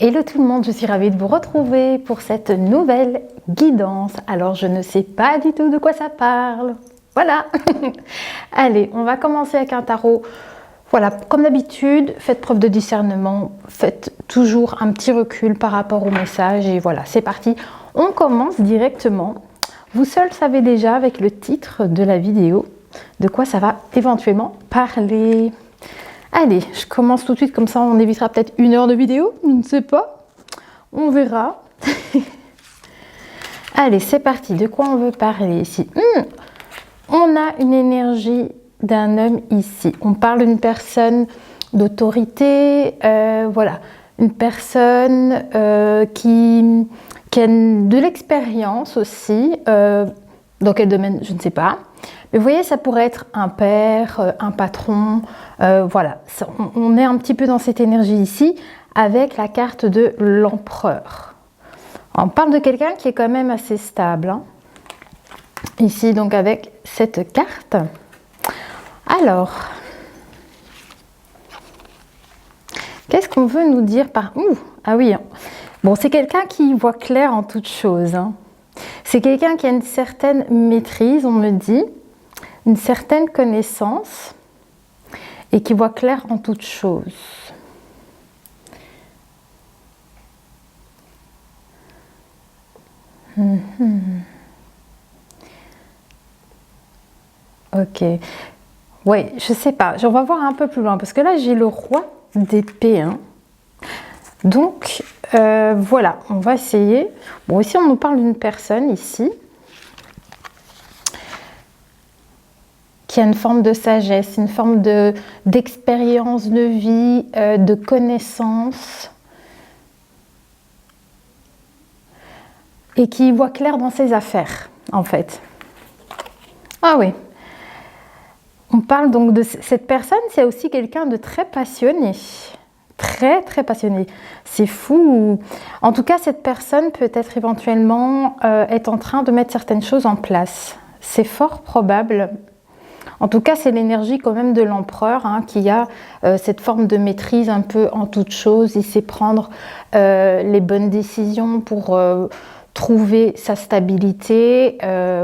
Hello tout le monde, je suis ravie de vous retrouver pour cette nouvelle guidance. Alors je ne sais pas du tout de quoi ça parle. Voilà. Allez, on va commencer avec un tarot. Voilà, comme d'habitude, faites preuve de discernement, faites toujours un petit recul par rapport au message et voilà, c'est parti. On commence directement. Vous seul savez déjà avec le titre de la vidéo de quoi ça va éventuellement parler. Allez, je commence tout de suite, comme ça on évitera peut-être 1 heure de vidéo, je ne sais pas, on verra. Allez, c'est parti, de quoi on veut parler ici? On a une énergie d'un homme ici, on parle d'une personne d'autorité, voilà, une personne qui a de l'expérience aussi, dans quel domaine, je ne sais pas. Mais vous voyez, ça pourrait être un père, un patron, voilà. On est un petit peu dans cette énergie ici, avec la carte de l'empereur. On parle de quelqu'un qui est quand même assez stable, hein. Ici, donc, avec cette carte. Alors, qu'est-ce qu'on veut nous dire par... ah oui, hein. Bon, c'est quelqu'un qui voit clair en toute chose, hein. C'est quelqu'un qui a une certaine maîtrise, on me dit, une certaine connaissance et qui voit clair en toute chose. Ok. Oui, je sais pas. On va voir un peu plus loin parce que là, j'ai le roi d'épée, hein. Donc, voilà, on va essayer. Bon, ici, on nous parle d'une personne ici qui a une forme de sagesse, une forme d'expérience de vie, de connaissance et qui voit clair dans ses affaires, en fait. Ah oui. On parle donc de cette personne, c'est aussi quelqu'un de très passionné. Très, très passionné. C'est fou. En tout cas, cette personne peut-être éventuellement est en train de mettre certaines choses en place. C'est fort probable. En tout cas, c'est l'énergie quand même de l'empereur, hein, qui a cette forme de maîtrise un peu en toute chose. Il sait prendre les bonnes décisions pour trouver sa stabilité,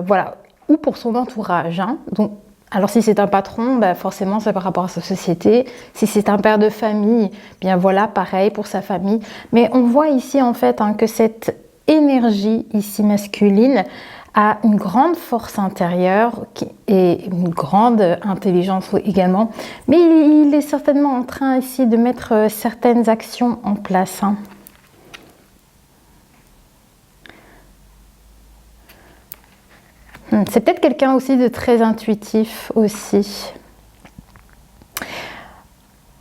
voilà, ou pour son entourage, hein. Donc, alors si c'est un patron, bah forcément c'est par rapport à sa société. Si c'est un père de famille, bien voilà, pareil pour sa famille. Mais on voit ici en fait, hein, que cette énergie ici masculine a une grande force intérieure et une grande intelligence également. Mais il est certainement en train ici de mettre certaines actions en place, hein. C'est peut-être quelqu'un aussi de très intuitif aussi.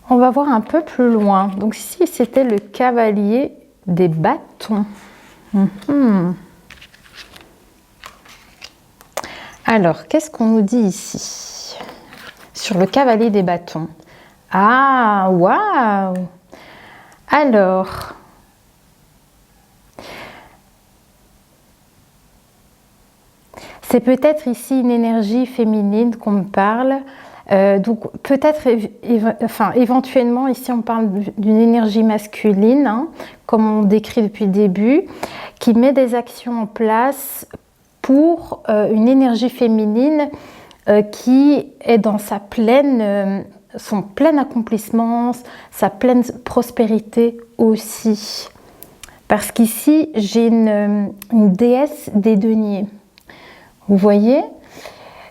On va voir un peu plus loin. Donc si c'était le cavalier des bâtons. Alors, qu'est-ce qu'on nous dit ici sur le cavalier des bâtons? Ah, waouh! Alors, c'est peut-être ici une énergie féminine qu'on me parle. Donc peut-être, enfin éventuellement ici on parle d'une énergie masculine, hein, comme on décrit depuis le début, qui met des actions en place pour une énergie féminine qui est dans sa son plein accomplissement, sa pleine prospérité aussi. Parce qu'ici j'ai une déesse des deniers. Vous voyez?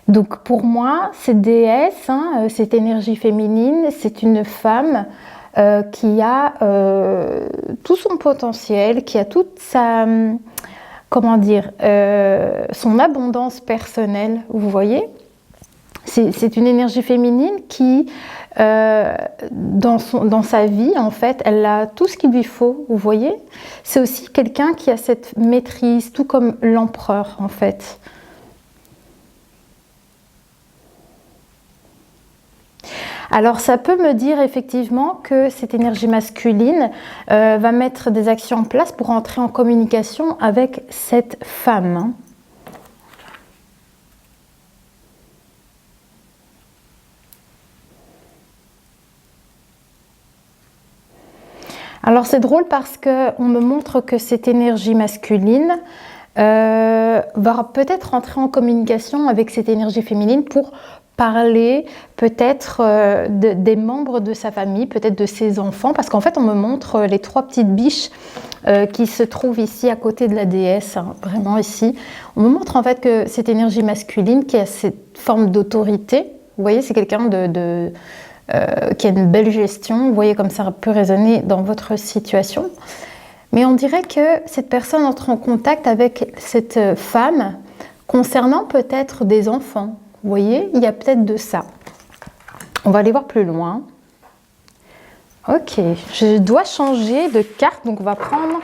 Donc pour moi, cette déesse, hein, cette énergie féminine, c'est une femme qui a tout son potentiel, qui a toute sa, comment dire, son abondance personnelle, vous voyez? C'est une énergie féminine qui, dans sa vie, en fait, elle a tout ce qu'il lui faut, vous voyez? C'est aussi quelqu'un qui a cette maîtrise, tout comme l'empereur, en fait. Alors ça peut me dire effectivement que cette énergie masculine va mettre des actions en place pour entrer en communication avec cette femme, hein. Alors c'est drôle parce qu'on me montre que cette énergie masculine va peut-être rentrer en communication avec cette énergie féminine pour parler peut-être des membres de sa famille, peut-être de ses enfants, parce qu'en fait on me montre les 3 petites biches qui se trouvent ici à côté de la déesse, hein, vraiment ici. On me montre en fait que cette énergie masculine qui a cette forme d'autorité, vous voyez, c'est quelqu'un qui a une belle gestion, vous voyez comme ça peut résonner dans votre situation. Mais on dirait que cette personne entre en contact avec cette femme concernant peut-être des enfants. Vous voyez, il y a peut-être de ça. On va aller voir plus loin. Ok, je dois changer de carte, donc on va prendre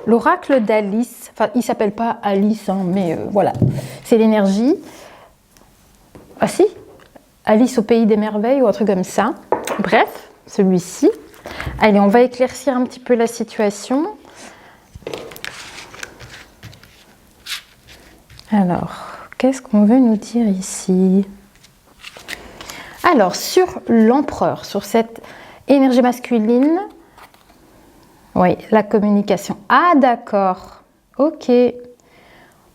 l'oracle d'Alice. Enfin, il ne s'appelle pas Alice, hein, mais voilà, c'est l'énergie. Ah si, Alice au pays des merveilles ou un truc comme ça. Bref, celui-ci. Allez, on va éclaircir un petit peu la situation. Alors, qu'est-ce qu'on veut nous dire ici? Alors, sur l'empereur, sur cette énergie masculine, oui, la communication. Ah, d'accord. Ok.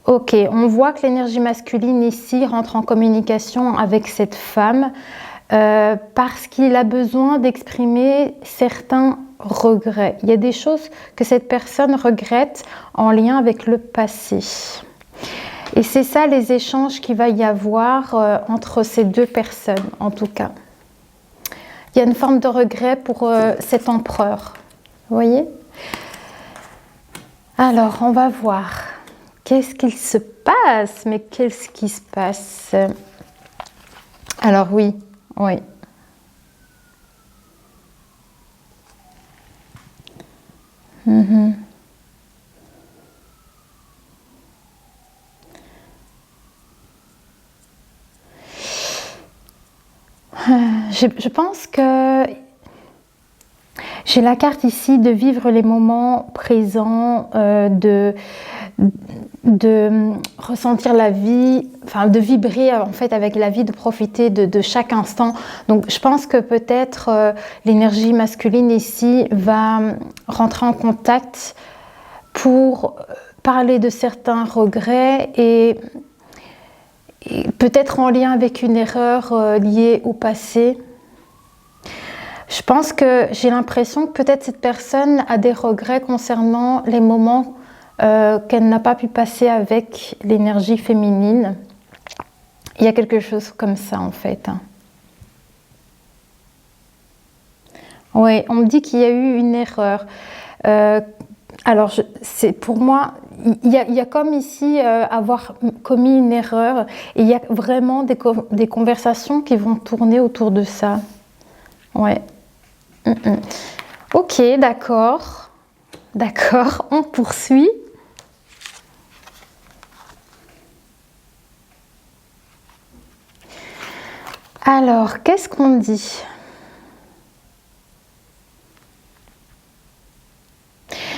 Ok, on voit que l'énergie masculine ici rentre en communication avec cette femme parce qu'il a besoin d'exprimer certains regrets. Il y a des choses que cette personne regrette en lien avec le passé. Et c'est ça les échanges qu'il va y avoir entre ces 2 personnes, en tout cas. Il y a une forme de regret pour cet empereur. Vous voyez? Alors, on va voir. Qu'est-ce qu'il se passe? Mais qu'est-ce qui se passe? Alors, oui. Je pense que j'ai la carte ici de vivre les moments présents, de ressentir la vie, enfin de vibrer en fait avec la vie, de profiter de chaque instant. Donc je pense que peut-être l'énergie masculine ici va rentrer en contact pour parler de certains regrets et peut-être en lien avec une erreur liée au passé. Je pense que j'ai l'impression que peut-être cette personne a des regrets concernant les moments qu'elle n'a pas pu passer avec l'énergie féminine. Il y a quelque chose comme ça en fait. Oui, on me dit qu'il y a eu une erreur. Alors, c'est pour moi, il y a comme ici avoir commis une erreur et il y a vraiment des conversations qui vont tourner autour de ça. Ouais. Ok, d'accord. D'accord, on poursuit. Alors, qu'est-ce qu'on dit ?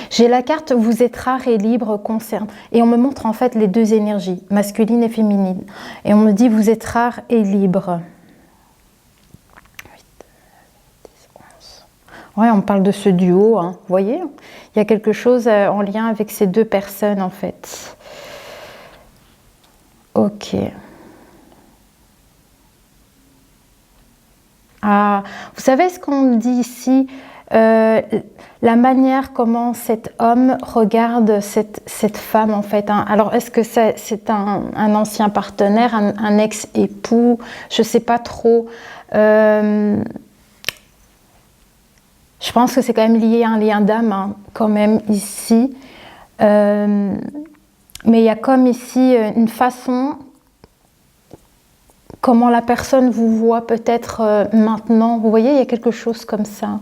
J'ai la carte « Vous êtes rare et libre » concerne. Et on me montre en fait les 2 énergies, masculine et féminine. Et on me dit « Vous êtes rare et libre ». Ouais, on parle de ce duo, hein. Vous voyez, il y a quelque chose en lien avec ces 2 personnes en fait. Ok. Ah, vous savez ce qu'on me dit ici, la manière comment cet homme regarde cette femme en fait. Hein. Alors est-ce que c'est un ancien partenaire, un ex-époux, je ne sais pas trop. Je pense que c'est quand même lié à un lien d'âme, hein, quand même ici. Mais il y a comme ici une façon, comment la personne vous voit peut-être maintenant. Vous voyez, il y a quelque chose comme ça.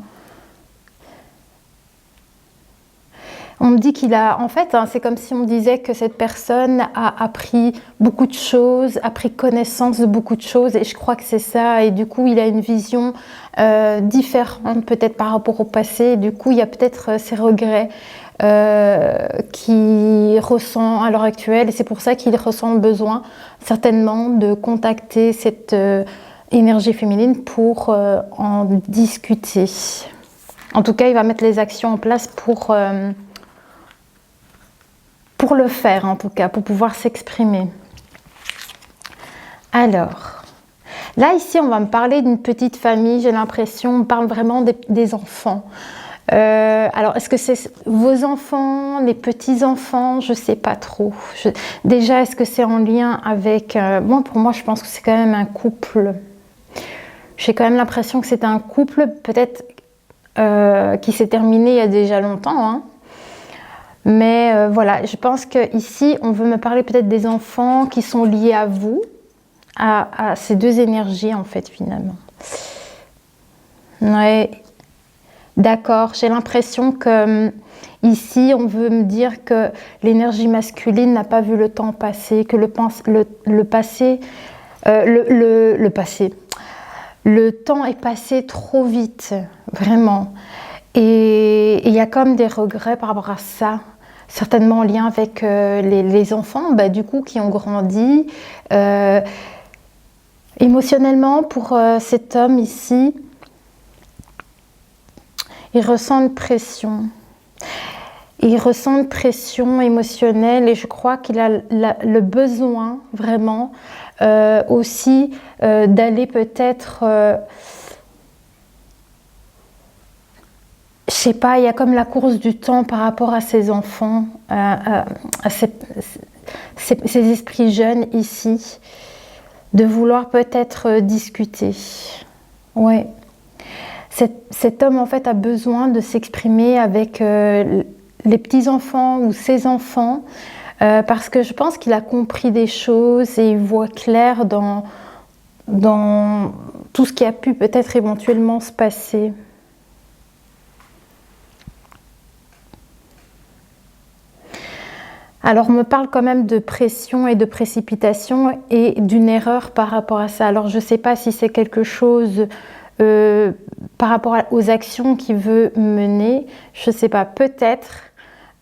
On me dit qu'il a, en fait, hein, c'est comme si on disait que cette personne a appris beaucoup de choses, a pris connaissance de beaucoup de choses, et je crois que c'est ça, et du coup il a une vision différente peut-être par rapport au passé, et du coup il y a peut-être ces regrets qu'il ressent à l'heure actuelle, et c'est pour ça qu'il ressent le besoin certainement de contacter cette énergie féminine pour en discuter. En tout cas, il va mettre les actions en place pour le faire, en tout cas, pour pouvoir s'exprimer. Alors, là, ici, on va me parler d'une petite famille, j'ai l'impression, on parle vraiment des enfants. Alors, est-ce que c'est vos enfants, les petits-enfants? Je ne sais pas trop. Déjà, est-ce que c'est en lien avec... pour moi, je pense que c'est quand même un couple. J'ai quand même l'impression que c'est un couple, peut-être qui s'est terminé il y a déjà longtemps. Hein. Mais voilà, je pense qu'ici, on veut me parler peut-être des enfants qui sont liés à vous, à ces deux énergies, en fait, finalement. Ouais. D'accord, j'ai l'impression que ici, on veut me dire que l'énergie masculine n'a pas vu le temps passer, que le temps est passé trop vite, vraiment. Et il y a comme des regrets par rapport à ça, certainement en lien avec les enfants, du coup, qui ont grandi. Émotionnellement, pour cet homme ici, il ressent une pression. Il ressent une pression émotionnelle et je crois qu'il a le besoin vraiment aussi d'aller peut-être, je sais pas, il y a comme la course du temps par rapport à ses enfants, à ces esprits jeunes ici, de vouloir peut-être discuter. Ouais. Cet homme en fait a besoin de s'exprimer avec les petits-enfants ou ses enfants parce que je pense qu'il a compris des choses et il voit clair dans tout ce qui a pu peut-être éventuellement se passer. Alors on me parle quand même de pression et de précipitation et d'une erreur par rapport à ça. Alors je ne sais pas si c'est quelque chose par rapport aux actions qu'il veut mener, je ne sais pas, peut-être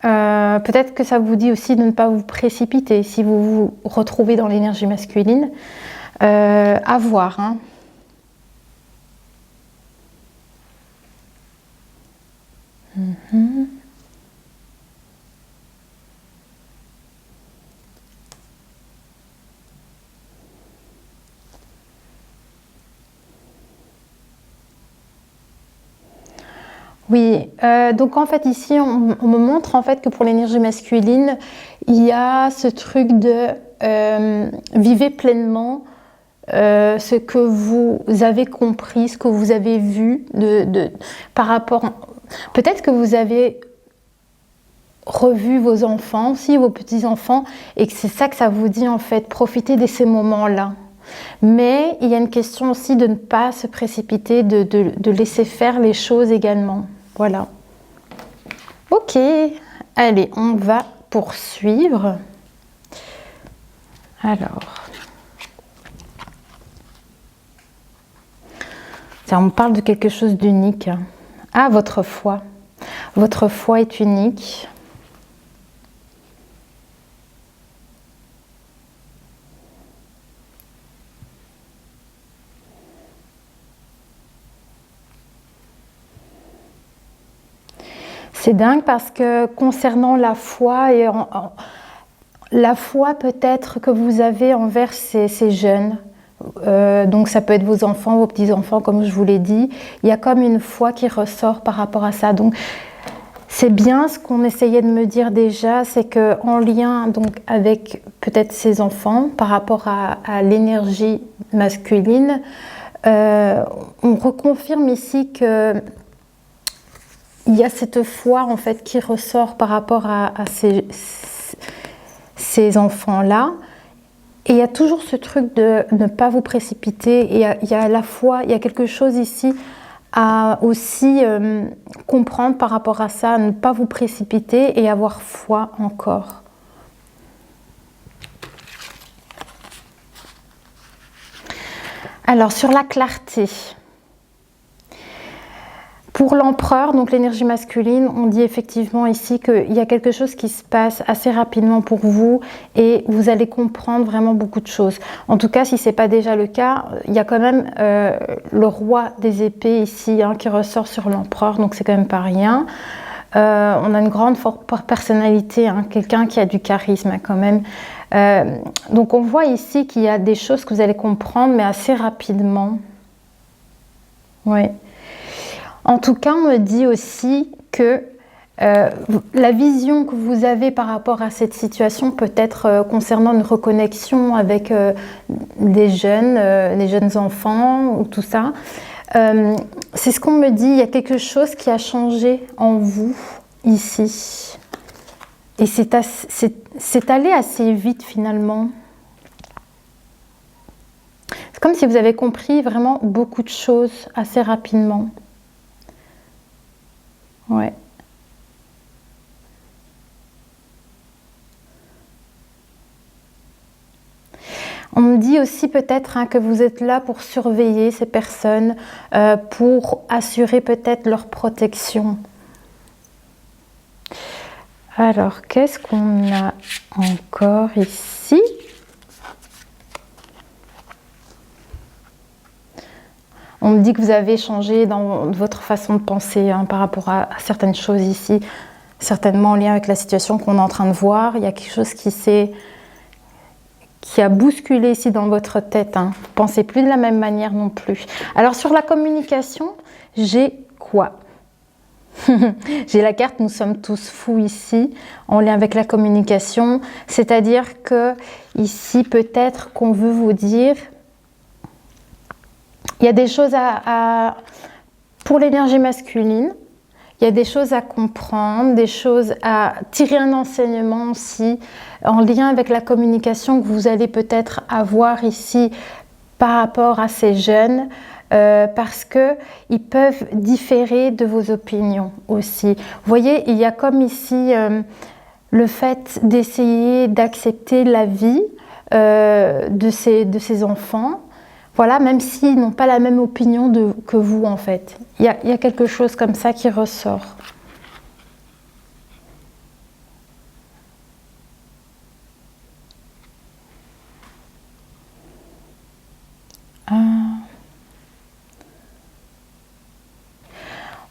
que ça vous dit aussi de ne pas vous précipiter si vous vous retrouvez dans l'énergie masculine, à voir. Hein. Oui, donc en fait ici on me montre en fait que pour l'énergie masculine il y a ce truc de vivez pleinement ce que vous avez compris, ce que vous avez vu par rapport, peut-être que vous avez revu vos enfants aussi, vos petits-enfants et que c'est ça que ça vous dit en fait, profitez de ces moments-là. Mais il y a une question aussi de ne pas se précipiter, de laisser faire les choses également. Voilà. Ok, allez, on va poursuivre. Alors, ça, on parle de quelque chose d'unique. Ah, votre foi. Votre foi est unique. C'est dingue parce que concernant la foi, la foi peut-être que vous avez envers ces jeunes, donc ça peut être vos enfants, vos petits-enfants, comme je vous l'ai dit, il y a comme une foi qui ressort par rapport à ça. Donc c'est bien ce qu'on essayait de me dire déjà, c'est qu'en lien donc, avec peut-être ces enfants, par rapport à l'énergie masculine, on reconfirme ici que il y a cette foi en fait qui ressort par rapport à ces enfants-là. Et il y a toujours ce truc de ne pas vous précipiter. Et il y a la foi, il y a quelque chose ici à aussi comprendre par rapport à ça, ne pas vous précipiter et avoir foi encore. Alors sur la clarté. Pour l'empereur, donc l'énergie masculine, on dit effectivement ici qu'il y a quelque chose qui se passe assez rapidement pour vous et vous allez comprendre vraiment beaucoup de choses. En tout cas, si ce n'est pas déjà le cas, il y a quand même le roi des épées ici qui ressort sur l'empereur, donc c'est quand même pas rien. On a une grande forte personnalité, quelqu'un qui a du charisme quand même. Donc on voit ici qu'il y a des choses que vous allez comprendre, mais assez rapidement. Oui. En tout cas, on me dit aussi que la vision que vous avez par rapport à cette situation peut être concernant une reconnexion avec des jeunes enfants ou tout ça. C'est ce qu'on me dit, il y a quelque chose qui a changé en vous ici. Et c'est allé assez vite finalement. C'est comme si vous avez compris vraiment beaucoup de choses assez rapidement. Ouais. On me dit aussi peut-être que vous êtes là pour surveiller ces personnes, pour assurer peut-être leur protection. Alors, qu'est-ce qu'on a encore ici ? On me dit que vous avez changé dans votre façon de penser par rapport à certaines choses ici, certainement en lien avec la situation qu'on est en train de voir. Il y a quelque chose qui a bousculé ici dans votre tête. Vous ne pensez plus de la même manière non plus. Alors sur la communication, j'ai quoi ? J'ai la carte « Nous sommes tous fous » ici, en lien avec la communication. C'est-à-dire que ici, peut-être qu'on veut vous dire... Il y a des choses pour l'énergie masculine, il y a des choses à comprendre, des choses à tirer un enseignement aussi, en lien avec la communication que vous allez peut-être avoir ici par rapport à ces jeunes, parce qu'ils peuvent différer de vos opinions aussi. Vous voyez, il y a comme ici le fait d'essayer d'accepter la vie de ces enfants. Voilà, même s'ils n'ont pas la même opinion que vous, en fait. Il y a quelque chose comme ça qui ressort.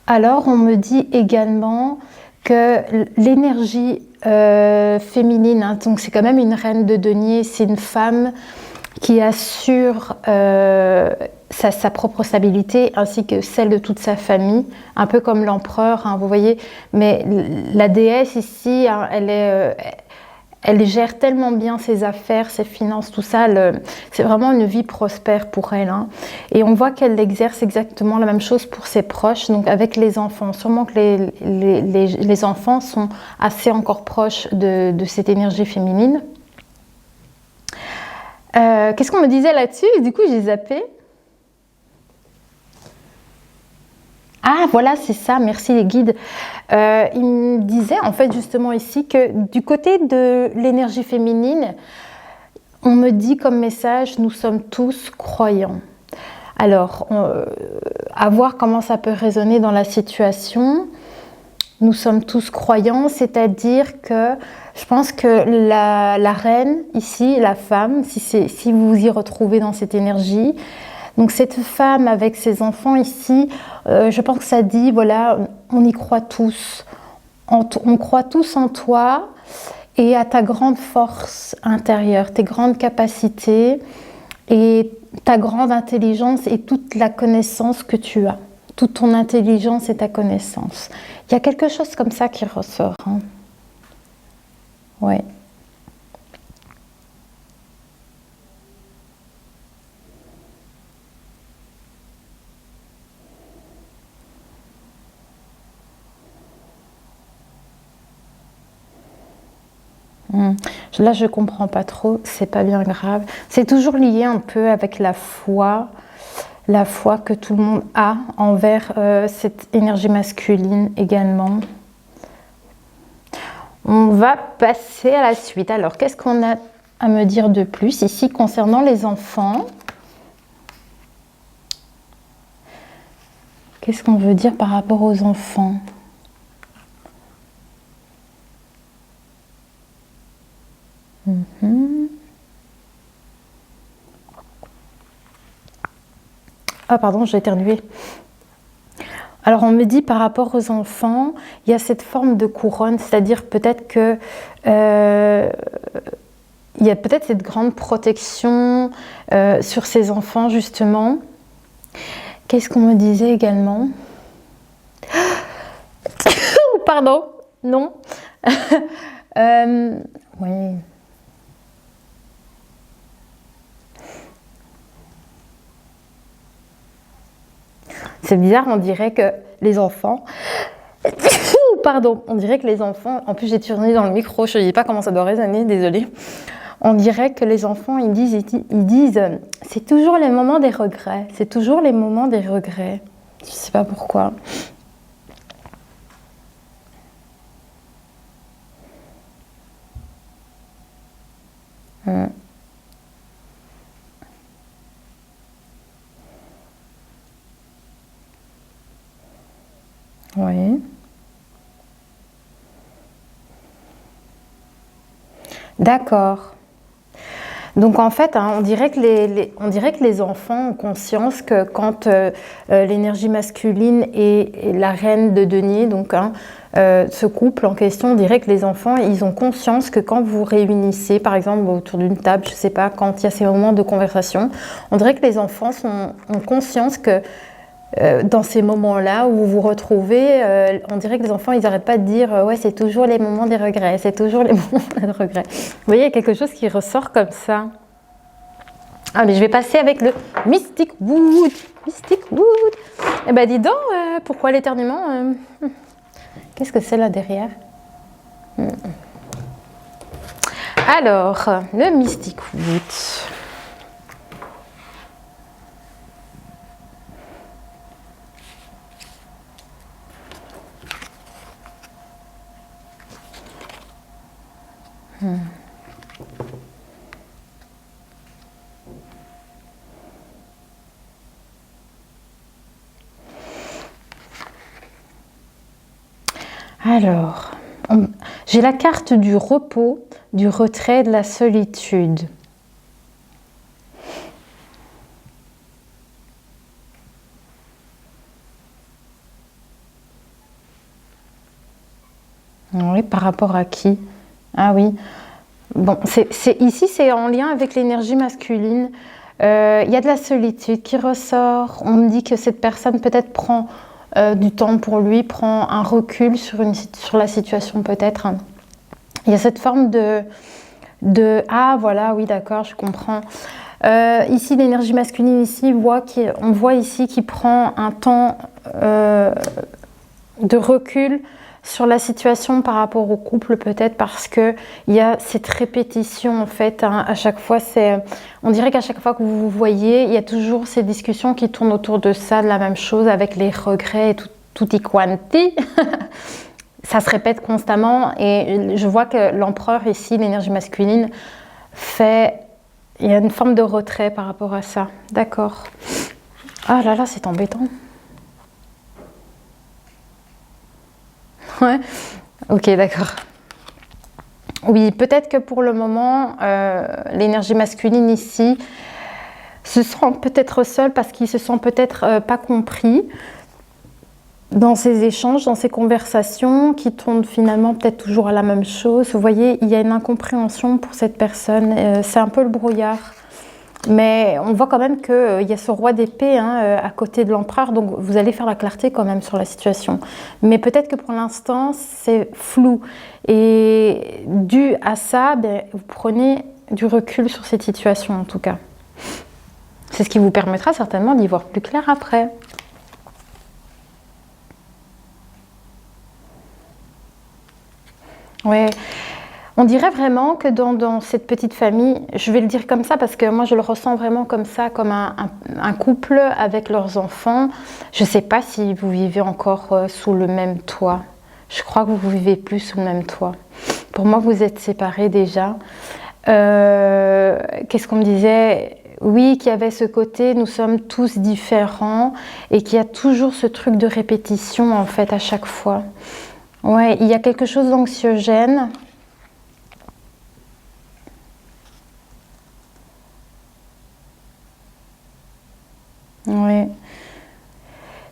Alors, on me dit également que l'énergie féminine, donc c'est quand même une reine de denier, c'est une femme qui assure sa propre stabilité ainsi que celle de toute sa famille, un peu comme l'empereur, vous voyez. Mais la déesse ici, elle gère tellement bien ses affaires, ses finances, tout ça. C'est vraiment une vie prospère pour elle. Et on voit qu'elle exerce exactement la même chose pour ses proches, donc avec les enfants. Sûrement que les enfants sont assez encore proches de cette énergie féminine. Qu'est-ce qu'on me disait là-dessus? Du coup, j'ai zappé. Ah, voilà, c'est ça, merci les guides. Il me disait en fait justement ici que du côté de l'énergie féminine, on me dit comme message, nous sommes tous croyants. Alors, à voir comment ça peut résonner dans la situation. Nous sommes tous croyants, c'est-à-dire que je pense que la reine ici, la femme, si vous vous y retrouvez dans cette énergie, donc cette femme avec ses enfants ici, je pense que ça dit, voilà, on y croit tous. On croit tous en toi et à ta grande force intérieure, tes grandes capacités et ta grande intelligence et toute la connaissance que tu as. Toute ton intelligence et ta connaissance. Il y a quelque chose comme ça qui ressort. Ouais. Là, je comprends pas trop, c'est pas bien grave. C'est toujours lié un peu avec la foi que tout le monde a envers cette énergie masculine également. On va passer à la suite. Alors, qu'est-ce qu'on a à me dire de plus ici concernant les enfants? Qu'est-ce qu'on veut dire par rapport aux enfants? Ah pardon, j'ai éternué. Alors on me dit par rapport aux enfants, il y a cette forme de couronne, c'est-à-dire peut-être que il y a peut-être cette grande protection sur ces enfants justement. Qu'est-ce qu'on me disait également? Pardon, non. Oui. C'est bizarre, on dirait que les enfants... Pardon, on dirait que les enfants... En plus, j'ai tourné dans le micro, je ne sais pas comment ça doit résonner, désolée. On dirait que les enfants, ils disent c'est toujours les moments des regrets. C'est toujours les moments des regrets. Je ne sais pas pourquoi. Oui. D'accord. Donc en fait, hein, on dirait que les enfants ont conscience que quand l'énergie masculine et la reine de denier, donc ce couple en question, on dirait que les enfants, ils ont conscience que quand vous réunissez, par exemple autour d'une table, je ne sais pas, quand il y a ces moments de conversation, on dirait que les enfants ont conscience que dans ces moments-là où vous vous retrouvez, on dirait que les enfants, ils n'arrêtent pas de dire ouais, c'est toujours les moments des regrets, c'est toujours les moments des regrets. Vous voyez, il y a quelque chose qui ressort comme ça. Ah, mais je vais passer avec le Mystic Wood. Mystic Wood. Eh ben, dis donc, pourquoi l'éternuement Qu'est-ce que c'est là derrière Alors, le Mystic Wood. Alors, j'ai la carte du repos, du retrait, de la solitude. Oui, par rapport à qui? Ah oui. Bon, ici, c'est en lien avec l'énergie masculine. Il y a de la solitude qui ressort. On me dit que cette personne peut-être prend du temps pour lui, prend un recul sur la situation peut-être. Il y a cette forme de ah voilà, oui d'accord, je comprends. Ici, l'énergie masculine, ici, on voit ici qu'il prend un temps de recul sur la situation par rapport au couple peut-être parce que il y a cette répétition en fait à chaque fois on dirait qu'à chaque fois que vous vous voyez il y a toujours ces discussions qui tournent autour de ça, de la même chose avec les regrets et tutti quanti. Ça se répète constamment et je vois que l'empereur ici, l'énergie masculine, il y a une forme de retrait par rapport à ça. D'accord. Ah là là, c'est embêtant. Ouais, ok, d'accord. Oui, peut-être que pour le moment, l'énergie masculine ici se sent peut-être seule parce qu'il se sent peut-être pas compris dans ces échanges, dans ces conversations qui tournent finalement peut-être toujours à la même chose. Vous voyez, il y a une incompréhension pour cette personne. C'est un peu le brouillard. Mais on voit quand même qu'il y a ce roi d'épée à côté de l'empereur, donc vous allez faire la clarté quand même sur la situation. Mais peut-être que pour l'instant, c'est flou. Et dû à ça, vous prenez du recul sur cette situation en tout cas. C'est ce qui vous permettra certainement d'y voir plus clair après. Ouais. On dirait vraiment que dans cette petite famille, je vais le dire comme ça parce que moi je le ressens vraiment comme ça, comme un couple avec leurs enfants. Je ne sais pas si vous vivez encore sous le même toit. Je crois que vous ne vivez plus sous le même toit. Pour moi, vous êtes séparés déjà. Qu'est-ce qu'on me disait? oui, qu'il y avait ce côté, nous sommes tous différents et qu'il y a toujours ce truc de répétition en fait à chaque fois. Ouais, il y a quelque chose d'anxiogène. Oui.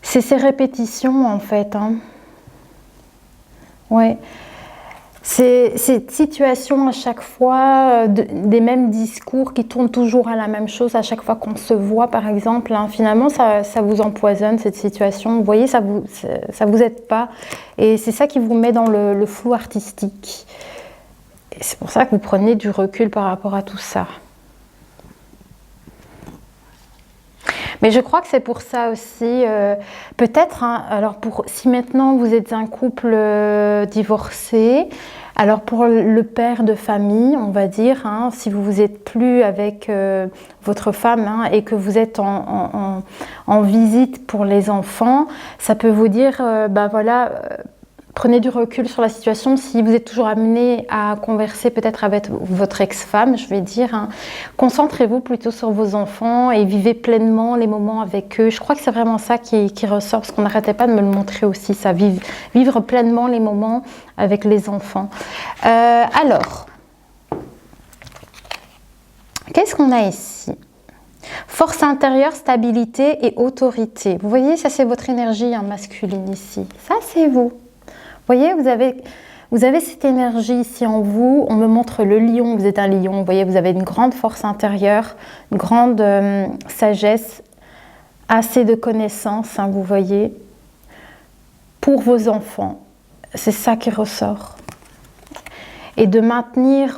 C'est ces répétitions en fait. Hein. Ouais. C'est cette situation à chaque fois, des mêmes discours qui tournent toujours à la même chose à chaque fois qu'on se voit par exemple. Hein. Finalement, ça vous empoisonne cette situation. Vous voyez, ça vous aide pas. Et c'est ça qui vous met dans le flou artistique. Et c'est pour ça que vous prenez du recul par rapport à tout ça. Mais je crois que c'est pour ça aussi, peut-être, hein, alors si maintenant vous êtes un couple divorcé, alors pour le père de famille, on va dire, hein, si vous vous êtes plus avec votre femme hein, et que vous êtes en visite pour les enfants, ça peut vous dire, bah voilà, prenez du recul sur la situation. Si vous êtes toujours amené à converser peut-être avec votre ex-femme, je vais dire, hein, concentrez-vous plutôt sur vos enfants et vivez pleinement les moments avec eux. Je crois que c'est vraiment ça qui ressort, parce qu'on n'arrêtait pas de me le montrer aussi, ça, vivre pleinement les moments avec les enfants. Alors, qu'est-ce qu'on a ici ? Force intérieure, stabilité et autorité. Vous voyez, ça c'est votre énergie hein, masculine ici. Ça c'est vous. Vous voyez, vous avez cette énergie ici en vous. On me montre le lion, vous êtes un lion. Vous voyez, vous avez une grande force intérieure, une grande sagesse, assez de connaissances, hein, vous voyez, pour vos enfants. C'est ça qui ressort. Et de maintenir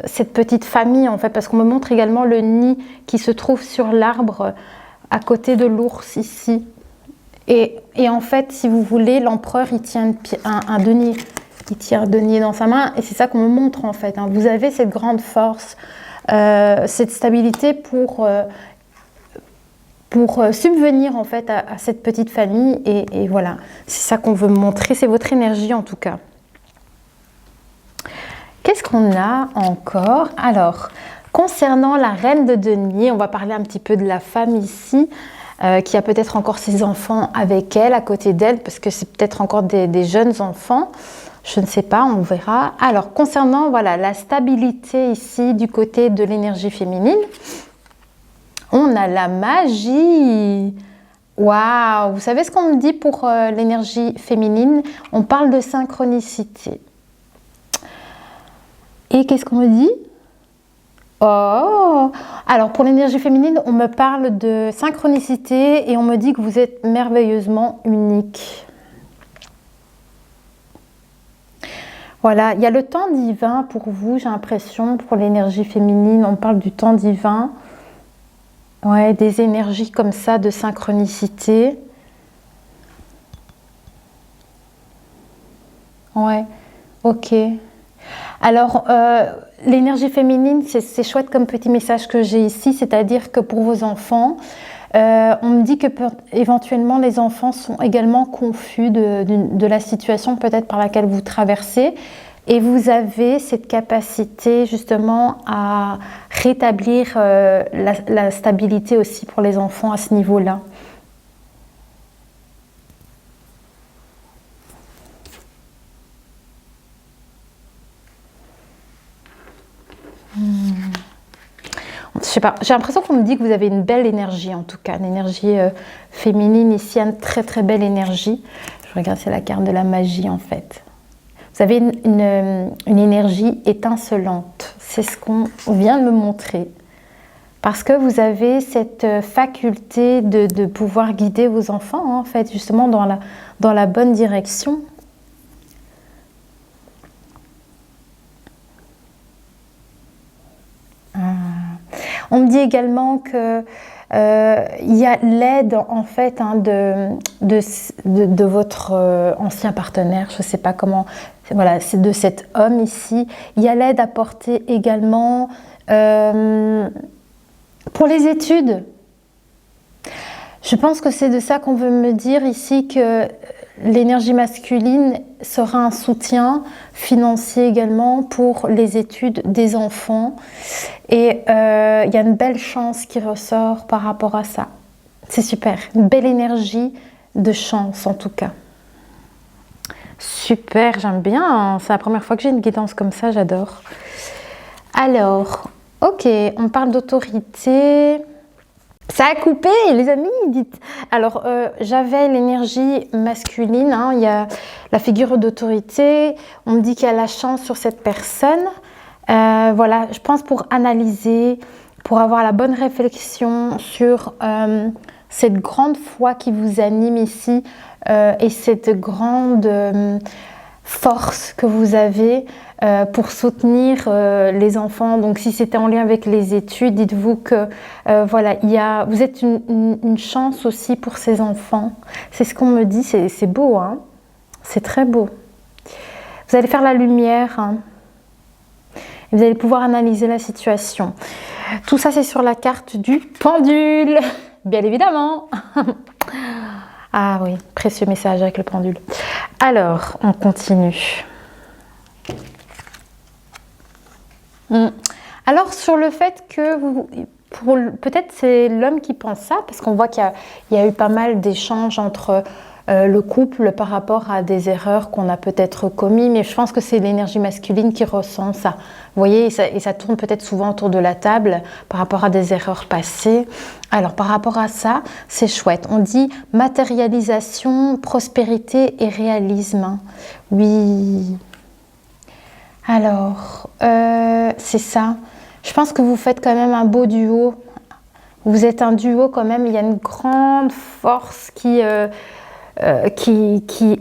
cette petite famille, en fait, parce qu'on me montre également le nid qui se trouve sur l'arbre à côté de l'ours ici. Et en fait, si vous voulez, l'empereur, il tient un denier. Il tient un denier dans sa main. Et c'est ça qu'on me montre, en fait. Hein. Vous avez cette grande force, cette stabilité pour subvenir, en fait, à cette petite famille. Et voilà, c'est ça qu'on veut me montrer. C'est votre énergie, en tout cas. Qu'est-ce qu'on a encore? Alors, concernant la reine de denier, on va parler un petit peu de la femme ici. Qui a peut-être encore ses enfants avec elle, à côté d'elle, parce que c'est peut-être encore des jeunes enfants. Je ne sais pas, on verra. Alors, concernant voilà, la stabilité ici du côté de l'énergie féminine, on a la magie. Waouh! Vous savez ce qu'on me dit pour l'énergie féminine? On parle de synchronicité. Et qu'est-ce qu'on me dit? Oh! Alors pour l'énergie féminine, on me parle de synchronicité et on me dit que vous êtes merveilleusement unique. Voilà, il y a le temps divin pour vous, j'ai l'impression, pour l'énergie féminine, on parle du temps divin. Ouais, des énergies comme ça de synchronicité. Ouais, ok. Alors, l'énergie féminine, c'est chouette comme petit message que j'ai ici, c'est-à-dire que pour vos enfants, on me dit que éventuellement les enfants sont également confus de la situation peut-être par laquelle vous traversez et vous avez cette capacité justement à rétablir la stabilité aussi pour les enfants à ce niveau-là. Je sais pas, j'ai l'impression qu'on me dit que vous avez une belle énergie en tout cas, une énergie féminine ici, une très très belle énergie. Je regarde, c'est la carte de la magie en fait. Vous avez une énergie étincelante, c'est ce qu'on vient de me montrer. Parce que vous avez cette faculté de pouvoir guider vos enfants en fait, justement dans la bonne direction. On me dit également que il y a l'aide en fait hein, de votre ancien partenaire, je ne sais pas comment, voilà, c'est de cet homme ici. Il y a l'aide apportée également pour les études. Je pense que c'est de ça qu'on veut me dire ici, que l'énergie masculine sera un soutien financier également pour les études des enfants. Et il y a une belle chance qui ressort par rapport à ça. C'est super, une belle énergie de chance en tout cas. Super, j'aime bien, hein. C'est la première fois que j'ai une guidance comme ça, j'adore. Alors, ok, on parle d'autorité. Ça a coupé, les amis, dites. Alors, j'avais l'énergie masculine, hein, il y a la figure d'autorité. On me dit qu'il y a la chance sur cette personne. Voilà, je pense pour analyser, pour avoir la bonne réflexion sur cette grande foi qui vous anime ici et cette grande force que vous avez pour soutenir les enfants. Donc si c'était en lien avec les études, dites-vous que voilà, vous êtes une chance aussi pour ces enfants. C'est ce qu'on me dit, c'est beau, hein, c'est très beau. Vous allez faire la lumière, hein, et vous allez pouvoir analyser la situation. Tout ça, c'est sur la carte du pendule, bien évidemment. Ah oui, précieux message avec le pendule. Alors, on continue. Alors, sur le fait que peut-être c'est l'homme qui pense ça, parce qu'on voit qu'il y a eu pas mal d'échanges entre le couple par rapport à des erreurs qu'on a peut-être commises, mais je pense que c'est l'énergie masculine qui ressent ça. Vous voyez, et ça tourne peut-être souvent autour de la table par rapport à des erreurs passées. Alors, par rapport à ça, c'est chouette. On dit matérialisation, prospérité et réalisme. Oui. Alors, c'est ça. Je pense que vous faites quand même un beau duo. Vous êtes un duo quand même. Il y a une grande force qui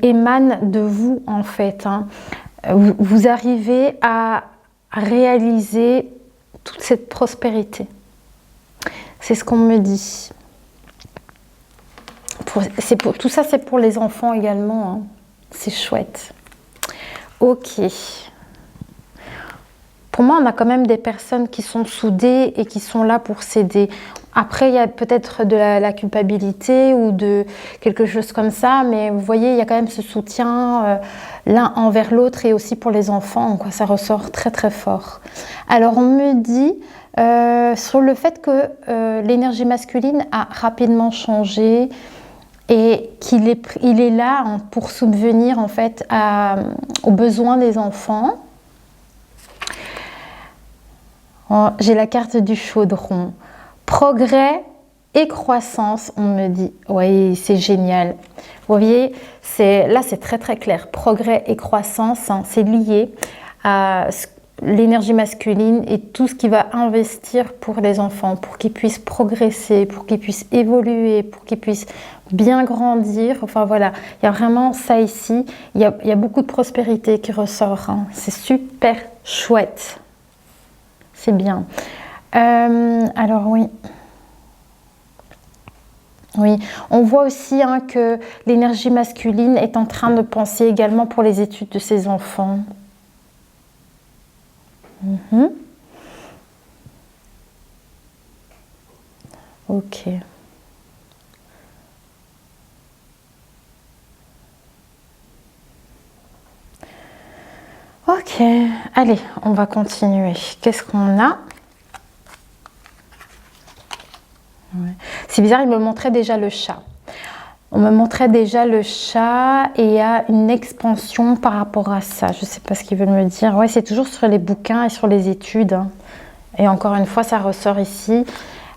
émane de vous en fait. Hein. Vous arrivez à réaliser toute cette prospérité. C'est ce qu'on me dit. Tout ça, c'est pour les enfants également. Hein. C'est chouette. Ok. Pour moi, on a quand même des personnes qui sont soudées et qui sont là pour s'aider. Après, il y a peut-être de la culpabilité ou de quelque chose comme ça, mais vous voyez, il y a quand même ce soutien l'un envers l'autre et aussi pour les enfants, quoi. Ça ressort très très fort. Alors, on me dit sur le fait que l'énergie masculine a rapidement changé et qu'il est là hein, pour subvenir en fait aux besoins des enfants. Oh, j'ai la carte du chaudron. Progrès et croissance, on me dit. Oui, c'est génial. Vous voyez, là, c'est très, très clair. Progrès et croissance, hein, c'est lié à l'énergie masculine et tout ce qui va investir pour les enfants, pour qu'ils puissent progresser, pour qu'ils puissent évoluer, pour qu'ils puissent bien grandir. Enfin, voilà, il y a vraiment ça ici. Il y a beaucoup de prospérité qui ressort. Hein. C'est super chouette. C'est bien. Alors oui. Oui, on voit aussi hein, que l'énergie masculine est en train de penser également pour les études de ses enfants. Ok. Ok, allez, on va continuer. Qu'est-ce qu'on a? Ouais. C'est bizarre, il me montrait déjà le chat. On me montrait déjà le chat et il y a une expansion par rapport à ça. Je ne sais pas ce qu'ils veulent me dire. Ouais, c'est toujours sur les bouquins et sur les études. Hein. Et encore une fois, ça ressort ici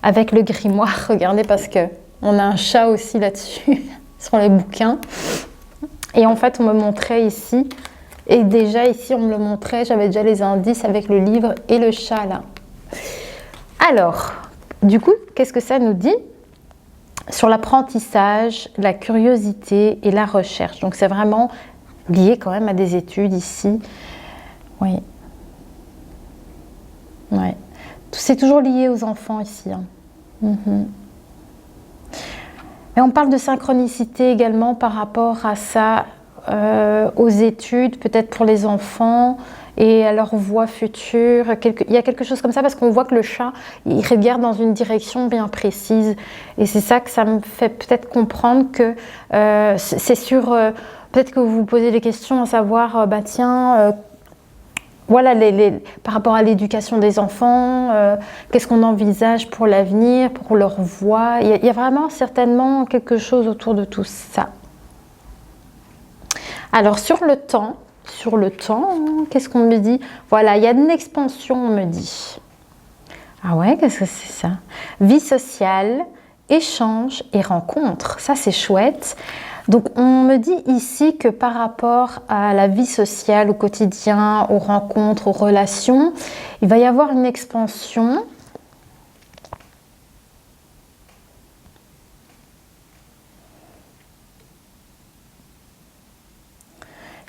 avec le grimoire. Regardez, parce qu'on a un chat aussi là-dessus, sur les bouquins. Et en fait, on me montrait ici. Et déjà ici, on me le montrait. J'avais déjà les indices avec le livre et le chat là. Alors, du coup, qu'est-ce que ça nous dit ? Sur l'apprentissage, la curiosité et la recherche. Donc, c'est vraiment lié quand même à des études ici. Oui. Ouais. C'est toujours lié aux enfants ici. Hein. Mais on parle de synchronicité également par rapport à ça. aux études, peut-être pour les enfants et à leur voie future. Il y a quelque chose comme ça parce qu'on voit que le chat, il regarde dans une direction bien précise. Et c'est ça que ça me fait peut-être comprendre que c'est sur... peut-être que vous vous posez des questions à savoir, bah tiens... voilà, par rapport à l'éducation des enfants, qu'est-ce qu'on envisage pour l'avenir, pour leur voie. Il y a vraiment certainement quelque chose autour de tout ça. Alors sur le temps, qu'est-ce qu'on me dit? Voilà, il y a une expansion, on me dit. Ah ouais, qu'est-ce que c'est ça? Vie sociale, échange et rencontre. Ça, c'est chouette. Donc, on me dit ici que par rapport à la vie sociale, au quotidien, aux rencontres, aux relations, il va y avoir une expansion.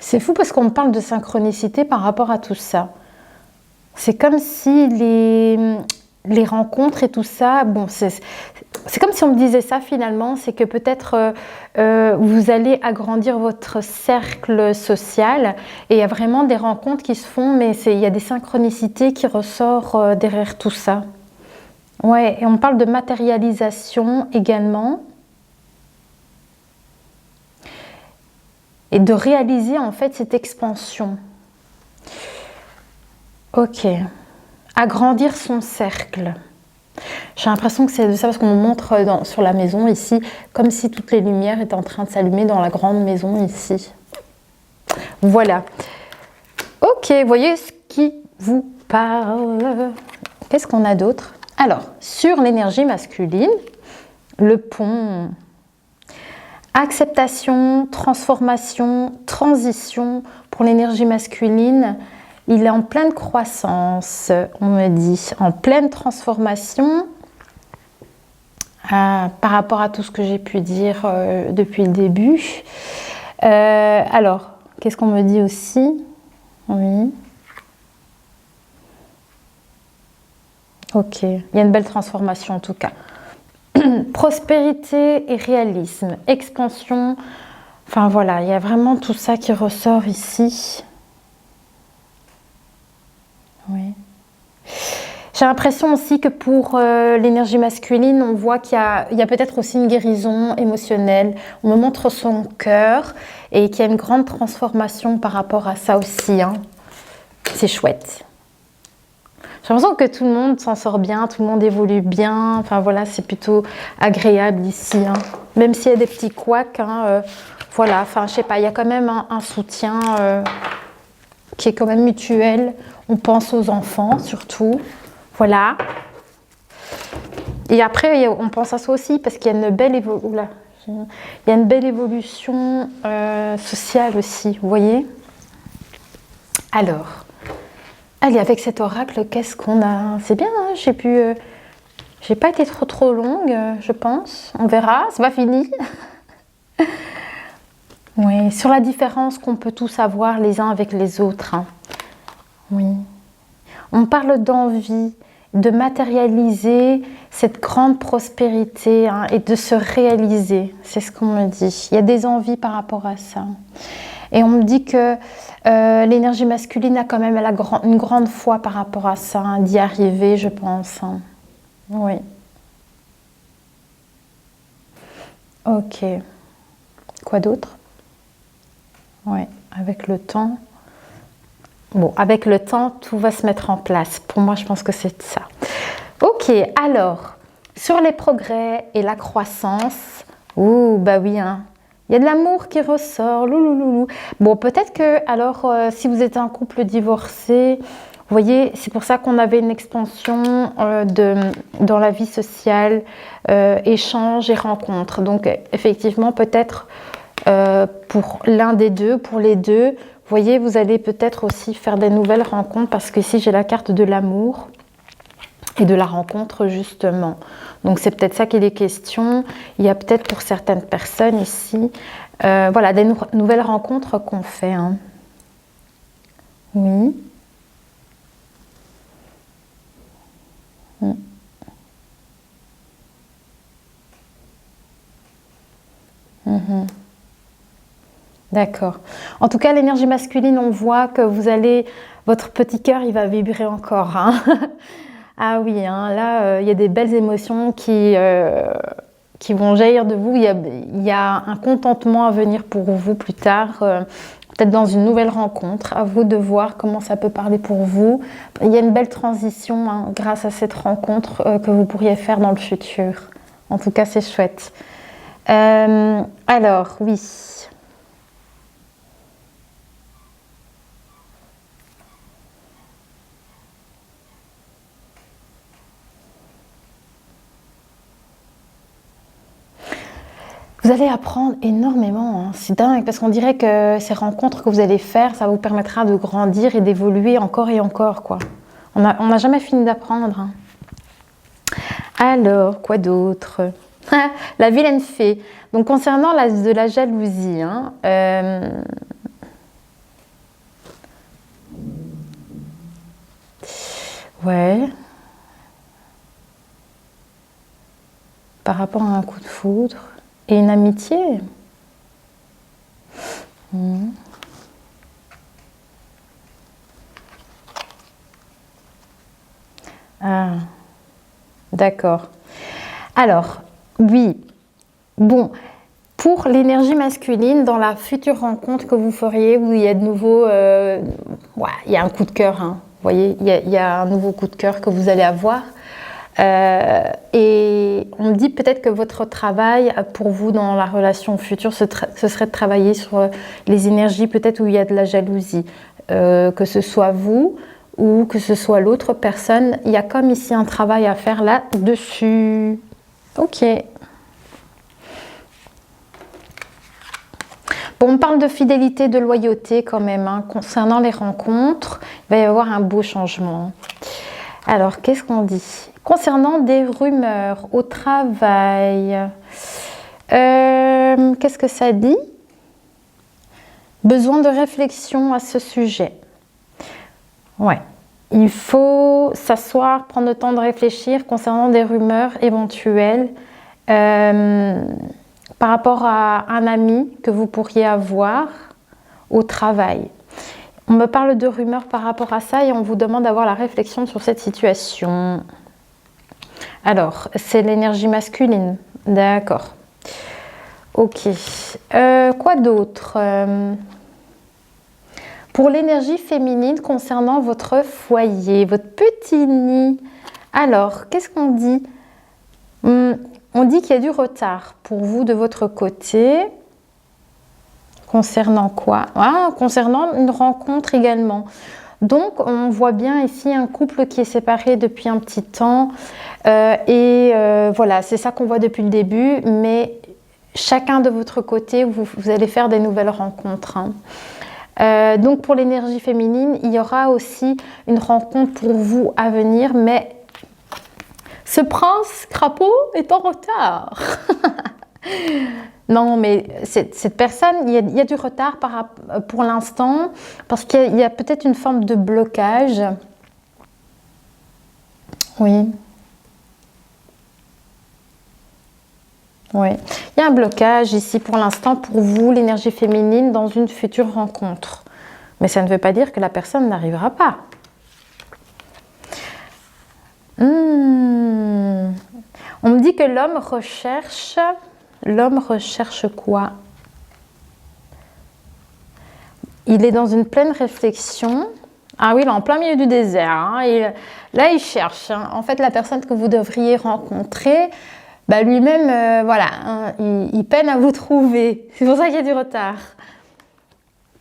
C'est fou parce qu'on me parle de synchronicité par rapport à tout ça. C'est comme si les rencontres et tout ça, bon, c'est comme si on me disait ça finalement, c'est que peut-être vous allez agrandir votre cercle social et il y a vraiment des rencontres qui se font, mais il y a des synchronicités qui ressortent derrière tout ça. Ouais, et on parle de matérialisation également. Et de réaliser en fait cette expansion. Ok. Agrandir son cercle. J'ai l'impression que c'est de ça parce qu'on me montre sur la maison ici, comme si toutes les lumières étaient en train de s'allumer dans la grande maison ici. Voilà. Ok, voyez ce qui vous parle. Qu'est-ce qu'on a d'autre? Alors, sur l'énergie masculine, le pont. Acceptation, transformation, transition pour l'énergie masculine. Il est en pleine croissance, on me dit, en pleine transformation par rapport à tout ce que j'ai pu dire depuis le début. Alors, qu'est-ce qu'on me dit aussi? Oui. Ok, il y a une belle transformation en tout cas. Prospérité et réalisme, expansion, enfin voilà, il y a vraiment tout ça qui ressort ici. Oui. J'ai l'impression aussi que pour l'énergie masculine, on voit qu'il y a peut-être aussi une guérison émotionnelle. On me montre son cœur et qu'il y a une grande transformation par rapport à ça aussi. Hein. C'est chouette. J'ai l'impression que tout le monde s'en sort bien, tout le monde évolue bien. Enfin voilà, c'est plutôt agréable ici. Hein. Même s'il y a des petits couacs, hein, voilà. Enfin, je sais pas, il y a quand même un soutien qui est quand même mutuel. On pense aux enfants surtout. Voilà. Et après, on pense à soi aussi parce qu'il y a une belle évolution sociale aussi. Vous voyez? Alors. Allez, avec cet oracle, qu'est-ce qu'on a? C'est bien, hein, j'ai pas été trop longue, je pense. On verra, c'est pas fini. Oui, sur la différence qu'on peut tous avoir les uns avec les autres. Hein. Oui. On parle d'envie, de matérialiser cette grande prospérité hein, et de se réaliser. C'est ce qu'on me dit. Il y a des envies par rapport à ça. Et on me dit que l'énergie masculine a quand même une grande foi par rapport à ça, hein, d'y arriver, je pense. Hein. Oui. Ok. Quoi d'autre? Oui, avec le temps. Bon, avec le temps, tout va se mettre en place. Pour moi, je pense que c'est ça. Ok, alors, sur les progrès et la croissance. Ouh, bah oui, hein. Il y a de l'amour qui ressort, loulouloulou. Bon, peut-être que, alors, si vous êtes un couple divorcé, vous voyez, c'est pour ça qu'on avait une expansion dans la vie sociale, échange et rencontre. Donc, effectivement, peut-être pour l'un des deux, pour les deux, vous voyez, vous allez peut-être aussi faire des nouvelles rencontres parce que ici, j'ai la carte de l'amour et de la rencontre justement. Donc c'est peut-être ça qu'il est question. Il y a peut-être pour certaines personnes ici, voilà, des nouvelles rencontres qu'on fait. Hein. Oui. D'accord. En tout cas, l'énergie masculine, on voit que vous allez, votre petit cœur, il va vibrer encore, hein. Ah oui, hein, là, il y a des belles émotions qui vont jaillir de vous. Il y a un contentement à venir pour vous plus tard, peut-être dans une nouvelle rencontre. À vous de voir comment ça peut parler pour vous. Il y a une belle transition, hein, grâce à cette rencontre que vous pourriez faire dans le futur. En tout cas, c'est chouette. Alors, oui. Vous allez apprendre énormément, hein. C'est dingue parce qu'on dirait que ces rencontres que vous allez faire, ça vous permettra de grandir et d'évoluer encore et encore, quoi. On n'a jamais fini d'apprendre, hein. Alors, quoi d'autre? La vilaine fée. Donc, concernant de la jalousie, hein, ouais. Par rapport à un coup de foudre. Et une amitié. Ah, d'accord. Alors, oui. Bon, pour l'énergie masculine, dans la future rencontre que vous feriez, où il y a de nouveau, ouais, il y a un coup de cœur, hein. Vous voyez, il y a un nouveau coup de cœur que vous allez avoir. Et on me dit peut-être que votre travail pour vous dans la relation future, ce serait de travailler sur les énergies peut-être où il y a de la jalousie, que ce soit vous ou que ce soit l'autre personne. Il y a comme ici un travail à faire là-dessus. Ok. Bon, on parle de fidélité, de loyauté quand même, hein. Concernant les rencontres, il va y avoir un beau changement. Alors, qu'est-ce qu'on dit? Concernant des rumeurs au travail, qu'est-ce que ça dit? Besoin de réflexion à ce sujet. Ouais, il faut s'asseoir, prendre le temps de réfléchir concernant des rumeurs éventuelles par rapport à un ami que vous pourriez avoir au travail. On me parle de rumeurs par rapport à ça et on vous demande d'avoir la réflexion sur cette situation. Alors, c'est l'énergie masculine. D'accord. Ok. Quoi d'autre? Pour l'énergie féminine concernant votre foyer, votre petit nid. Alors, qu'est-ce qu'on dit? On dit qu'il y a du retard pour vous de votre côté. Concernant quoi? Ah, concernant une rencontre également. Donc, on voit bien ici un couple qui est séparé depuis un petit temps. Voilà, c'est ça qu'on voit depuis le début. Mais chacun de votre côté, vous allez faire des nouvelles rencontres, hein. Donc, pour l'énergie féminine, il y aura aussi une rencontre pour vous à venir. Mais ce prince crapaud est en retard. Non, mais cette personne, il y a du retard pour l'instant, parce qu'il y a peut-être une forme de blocage. Oui. Oui. Il y a un blocage ici pour l'instant pour vous, l'énergie féminine, dans une future rencontre. Mais ça ne veut pas dire que la personne n'arrivera pas. On me dit que l'homme recherche... L'homme recherche quoi? Il est dans une pleine réflexion. Ah oui, il est en plein milieu du désert, hein. Là, il cherche, hein. En fait, la personne que vous devriez rencontrer, bah, lui-même, voilà, hein, il peine à vous trouver. C'est pour ça qu'il y a du retard.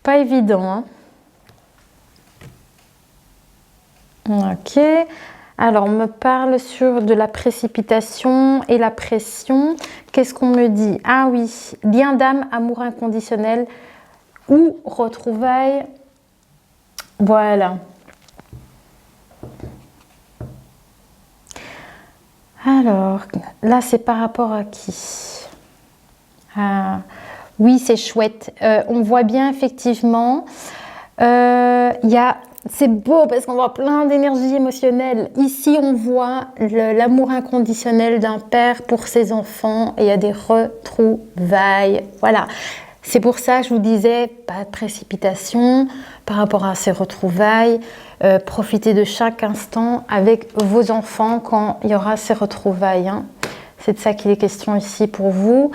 Pas évident, hein. Ok. Alors, on me parle sur de la précipitation et la pression. Qu'est-ce qu'on me dit? Ah oui, lien d'âme, amour inconditionnel ou retrouvailles. Voilà. Alors, là, c'est par rapport à qui? Ah, oui, c'est chouette. On voit bien, effectivement, c'est beau parce qu'on voit plein d'énergie émotionnelle. Ici, on voit l'amour inconditionnel d'un père pour ses enfants et il y a des retrouvailles. Voilà. C'est pour ça que je vous disais, pas de précipitation par rapport à ces retrouvailles. Profitez de chaque instant avec vos enfants quand il y aura ces retrouvailles. Hein. C'est de ça qu'il est question ici pour vous.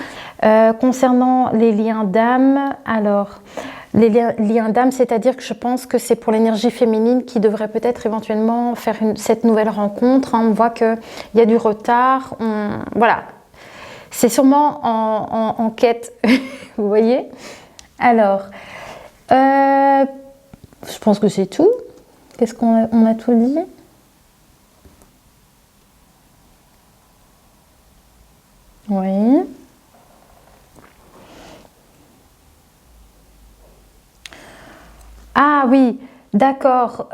Concernant les liens d'âme, alors, les liens d'âme, c'est-à-dire que je pense que c'est pour l'énergie féminine qui devrait peut-être éventuellement faire cette nouvelle rencontre. Hein. On voit qu'il y a du retard. Voilà. C'est sûrement en quête, vous voyez. Alors, je pense que c'est tout. Qu'est-ce qu'on a tout dit? Oui. Ah oui, d'accord.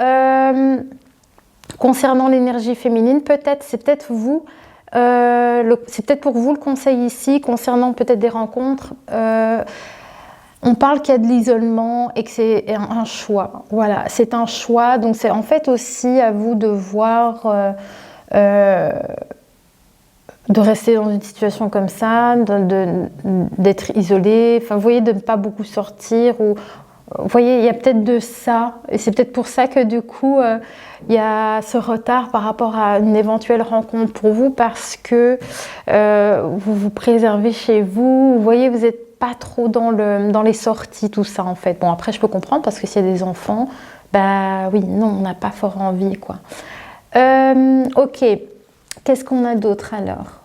Concernant l'énergie féminine, c'est peut-être vous. C'est peut-être pour vous le conseil ici, concernant peut-être des rencontres. On parle qu'il y a de l'isolement et que c'est un choix. Voilà, c'est un choix. Donc c'est en fait aussi à vous de voir, de rester dans une situation comme ça, d'être isolé. Enfin, vous voyez, de ne pas beaucoup sortir. Ou, vous voyez, il y a peut-être de ça. Et c'est peut-être pour ça que du coup, il y a ce retard par rapport à une éventuelle rencontre pour vous parce que vous vous préservez chez vous. Vous voyez, vous n'êtes pas trop dans les sorties, tout ça en fait. Bon, après, je peux comprendre parce que s'il y a des enfants, bah oui, non, on n'a pas fort envie, quoi. Ok, qu'est-ce qu'on a d'autre alors?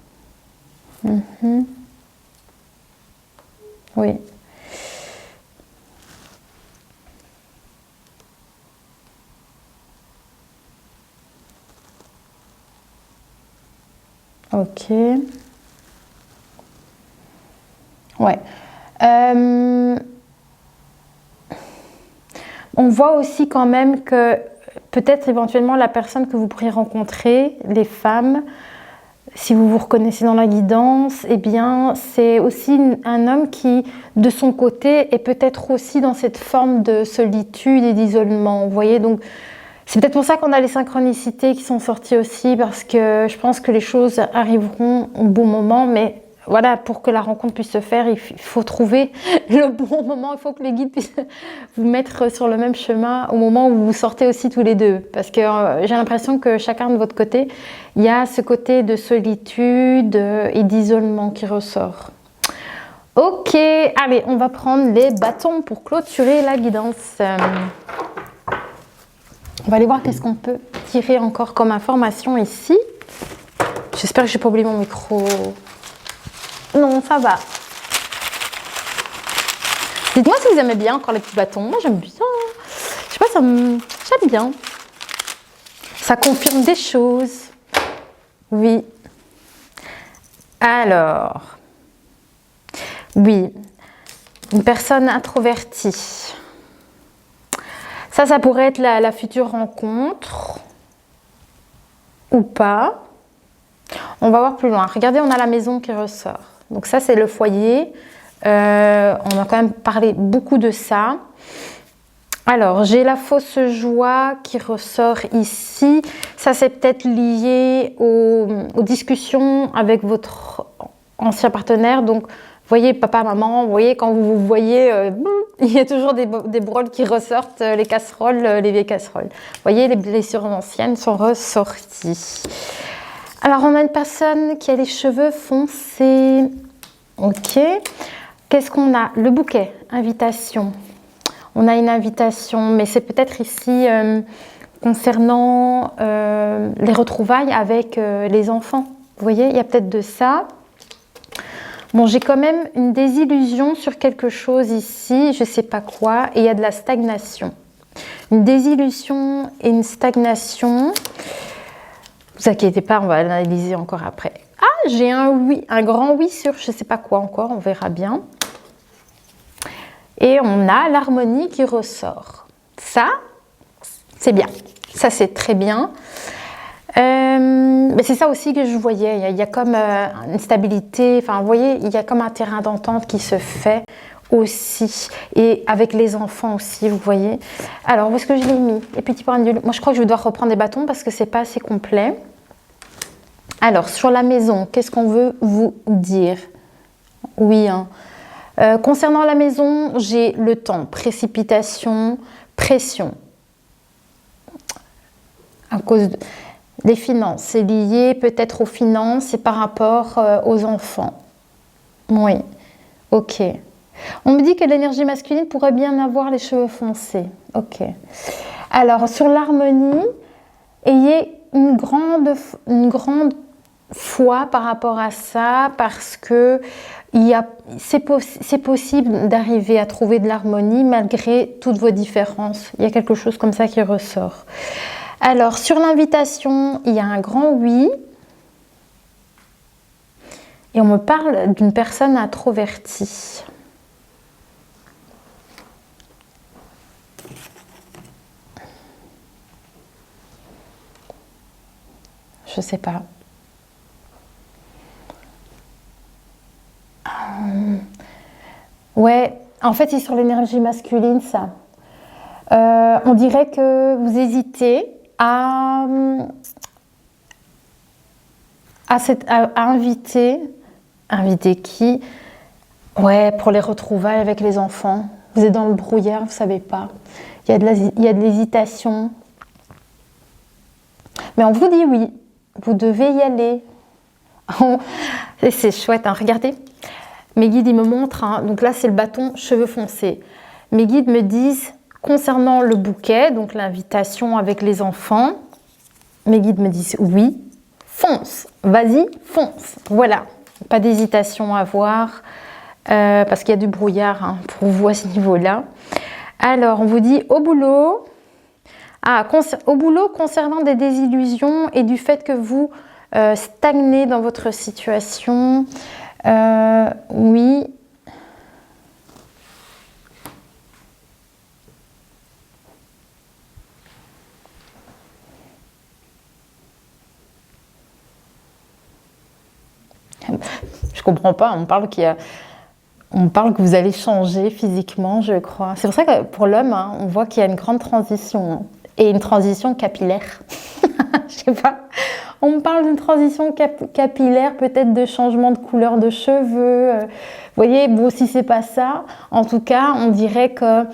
Oui. Ok. Ouais. On voit aussi quand même que peut-être éventuellement la personne que vous pourriez rencontrer, les femmes, si vous vous reconnaissez dans la guidance, eh bien c'est aussi un homme qui, de son côté, est peut-être aussi dans cette forme de solitude et d'isolement. Vous voyez, donc c'est peut-être pour ça qu'on a les synchronicités qui sont sorties aussi, parce que je pense que les choses arriveront au bon moment, mais voilà, pour que la rencontre puisse se faire, il faut trouver le bon moment, il faut que les guides puissent vous mettre sur le même chemin au moment où vous sortez aussi tous les deux. Parce que j'ai l'impression que chacun de votre côté, il y a ce côté de solitude et d'isolement qui ressort. Ok, allez, on va prendre les bâtons pour clôturer la guidance. On va aller voir qu'est-ce qu'on peut tirer encore comme information ici. J'espère que je n'ai pas oublié mon micro. Non, ça va. Dites-moi si vous aimez bien encore les petits bâtons. Moi, j'aime bien. Je sais pas, j'aime bien. Ça confirme des choses. Oui. Alors. Oui. Une personne introvertie. Ça pourrait être la future rencontre. Ou pas. On va voir plus loin. Regardez, on a la maison qui ressort. Donc ça, c'est le foyer. On a quand même parlé beaucoup de ça. Alors, j'ai la fausse joie qui ressort ici. Ça, c'est peut-être lié aux discussions avec votre ancien partenaire. Donc, vous voyez, papa, maman, vous voyez, quand vous voyez, il y a toujours des broles qui ressortent, les casseroles, les vieilles casseroles. Vous voyez, les blessures anciennes sont ressorties. Alors, on a une personne qui a les cheveux foncés. Ok. Qu'est-ce qu'on a? Le bouquet, invitation. On a une invitation, mais c'est peut-être ici concernant les retrouvailles avec les enfants. Vous voyez, il y a peut-être de ça. Bon, j'ai quand même une désillusion sur quelque chose ici, je ne sais pas quoi, et il y a de la stagnation. Une désillusion et une stagnation. Ne vous inquiétez pas, on va l'analyser encore après. Ah, j'ai un oui, un grand oui sur je ne sais pas quoi encore, on verra bien. Et on a l'harmonie qui ressort. Ça, c'est bien. Ça, c'est très bien. Mais c'est ça aussi que je voyais. Il y a comme une stabilité. Enfin, vous voyez, il y a comme un terrain d'entente qui se fait aussi. Et avec les enfants aussi, vous voyez. Alors, où est-ce que je l'ai mis? Les petits pendules. Moi, je crois que je dois reprendre des bâtons parce que c'est pas assez complet. Alors, sur la maison, qu'est-ce qu'on veut vous dire? Oui, hein. Concernant la maison, j'ai le temps, précipitation, pression. À cause des finances, c'est lié peut-être aux finances et par rapport aux enfants. Oui, ok. On me dit que l'énergie masculine pourrait bien avoir les cheveux foncés. Ok. Alors, sur l'harmonie, ayez une grande foi par rapport à ça, parce que c'est possible d'arriver à trouver de l'harmonie malgré toutes vos différences. Il y a quelque chose comme ça qui ressort. Alors, sur l'invitation, il y a un grand oui. Et on me parle d'une personne introvertie. Je sais pas. Ouais, en fait, c'est sur l'énergie masculine, ça. On dirait que vous hésitez à inviter. Inviter qui? Ouais, pour les retrouvailles avec les enfants. Vous êtes dans le brouillard, vous ne savez pas. Il y a de l'hésitation. Mais on vous dit oui, vous devez y aller. Et c'est chouette, hein. Regardez. Mes guides, ils me montrent, hein. Donc là, c'est le bâton cheveux foncés. Mes guides me disent, concernant le bouquet, donc l'invitation avec les enfants, mes guides me disent oui, fonce, vas-y, fonce. Voilà, pas d'hésitation à avoir, parce qu'il y a du brouillard, hein, pour vous à ce niveau-là. Alors, on vous dit au boulot, au boulot concernant des désillusions et du fait que vous stagnez dans votre situation, oui. Je comprends pas, on parle que vous allez changer physiquement, je crois. C'est pour ça que pour l'homme, hein, on voit qu'il y a une grande transition, hein, et une transition capillaire. Je sais pas. On me parle d'une transition capillaire, peut-être de changement de couleur de cheveux. Vous voyez, bon, si c'est pas ça, en tout cas, on dirait que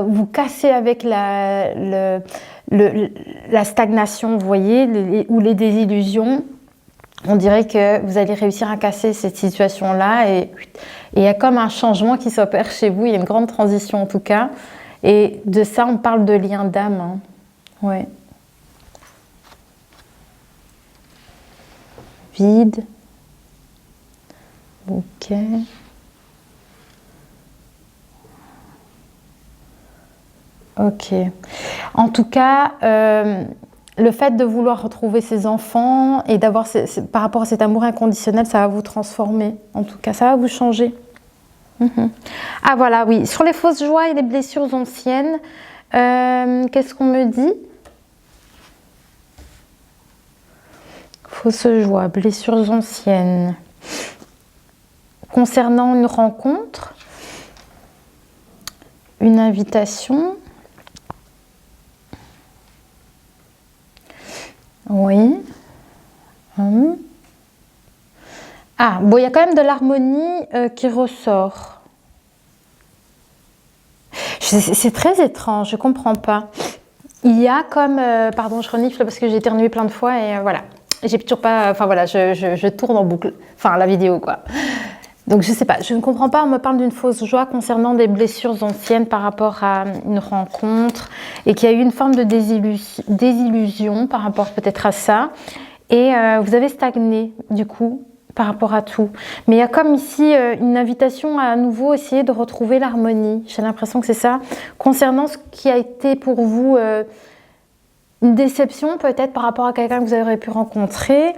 vous cassez avec la stagnation, vous voyez, ou les désillusions. On dirait que vous allez réussir à casser cette situation-là et il y a comme un changement qui s'opère chez vous. Il y a une grande transition en tout cas. Et de ça, on parle de lien d'âme. Hein. Ouais. Vide. Bouquet. Ok. En tout cas, le fait de vouloir retrouver ses enfants et d'avoir, par rapport à cet amour inconditionnel, ça va vous transformer. En tout cas, ça va vous changer. Ah voilà, oui. Sur les fausses joies et les blessures anciennes, qu'est-ce qu'on me dit? Fausses joies, blessures anciennes. Concernant une rencontre, une invitation. Oui. Ah, bon, il y a quand même de l'harmonie qui ressort. C'est très étrange, je ne comprends pas. Il y a comme... pardon, je renifle parce que j'ai éternué plein de fois et voilà. J'ai toujours pas... Enfin voilà, je tourne en boucle. Enfin, la vidéo, quoi. Donc, je ne sais pas. Je ne comprends pas. On me parle d'une fausse joie concernant des blessures anciennes par rapport à une rencontre et qu'il y a eu une forme de désillusion par rapport peut-être à ça. Et vous avez stagné, du coup, par rapport à tout. Mais il y a comme ici une invitation à nouveau essayer de retrouver l'harmonie. J'ai l'impression que c'est ça. Concernant ce qui a été pour vous une déception peut-être par rapport à quelqu'un que vous auriez pu rencontrer,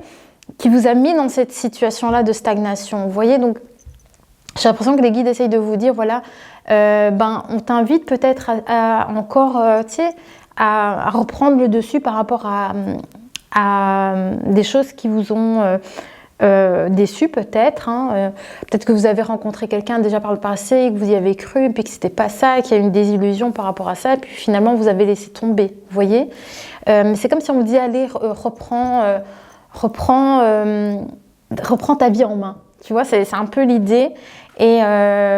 qui vous a mis dans cette situation-là de stagnation. Vous voyez, donc j'ai l'impression que les guides essayent de vous dire, voilà, on t'invite peut-être à encore, tu sais, à reprendre le dessus par rapport à des choses qui vous ont déçu peut-être. Hein. Peut-être que vous avez rencontré quelqu'un déjà par le passé et que vous y avez cru, et puis que c'était pas ça, et qu'il y a une désillusion par rapport à ça, et puis finalement vous avez laissé tomber, vous voyez. C'est comme si on vous dit, allez, reprends ta vie en main. Tu vois, c'est un peu l'idée. Et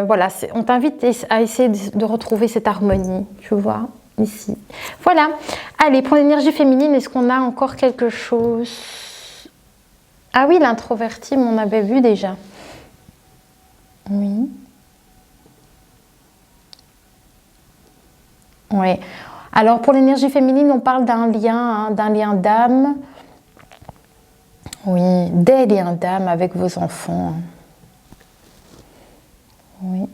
voilà, on t'invite à essayer de retrouver cette harmonie, tu vois, ici. Voilà. Allez, pour l'énergie féminine, est-ce qu'on a encore quelque chose? Ah oui, l'introverti, on avait vu déjà. Oui. Oui. Alors, pour l'énergie féminine, on parle d'un lien d'âme. Oui, des liens d'âme avec vos enfants. Oui.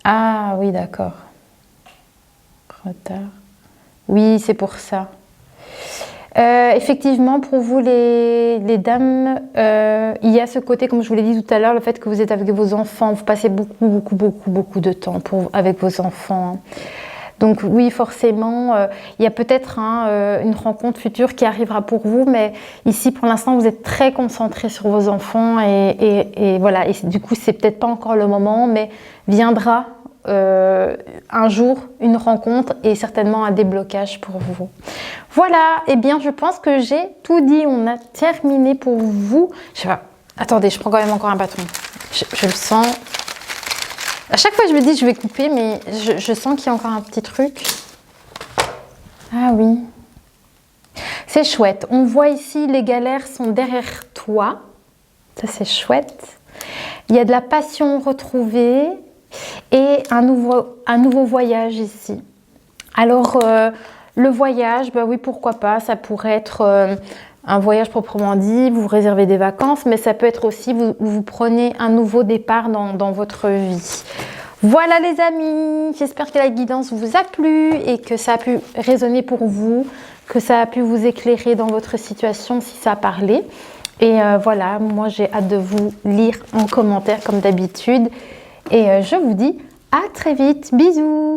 Ah oui, d'accord. Retard. Oui, c'est pour ça. Effectivement, pour vous les dames, il y a ce côté, comme je vous l'ai dit tout à l'heure, le fait que vous êtes avec vos enfants, vous passez beaucoup de temps avec vos enfants. Donc oui, forcément, il y a peut-être une rencontre future qui arrivera pour vous, mais ici, pour l'instant, vous êtes très concentré sur vos enfants et voilà. Et du coup, c'est peut-être pas encore le moment, mais viendra un jour une rencontre et certainement un déblocage pour vous. Voilà, et bien je pense que j'ai tout dit, on a terminé pour vous. Je sais pas, attendez, je prends quand même encore un bâton. Je le sens. À chaque fois je me dis je vais couper, mais je sens qu'il y a encore un petit truc. Ah oui. C'est chouette. On voit ici les galères sont derrière toi. Ça c'est chouette. Il y a de la passion retrouvée. Et un nouveau voyage ici. Alors, le voyage, bah oui, pourquoi pas, ça pourrait être un voyage proprement dit, vous réservez des vacances, mais ça peut être aussi, vous prenez un nouveau départ dans votre vie. Voilà les amis, j'espère que la guidance vous a plu et que ça a pu résonner pour vous, que ça a pu vous éclairer dans votre situation si ça a parlé. Et voilà, moi j'ai hâte de vous lire en commentaire comme d'habitude. Et je vous dis à très vite. Bisous!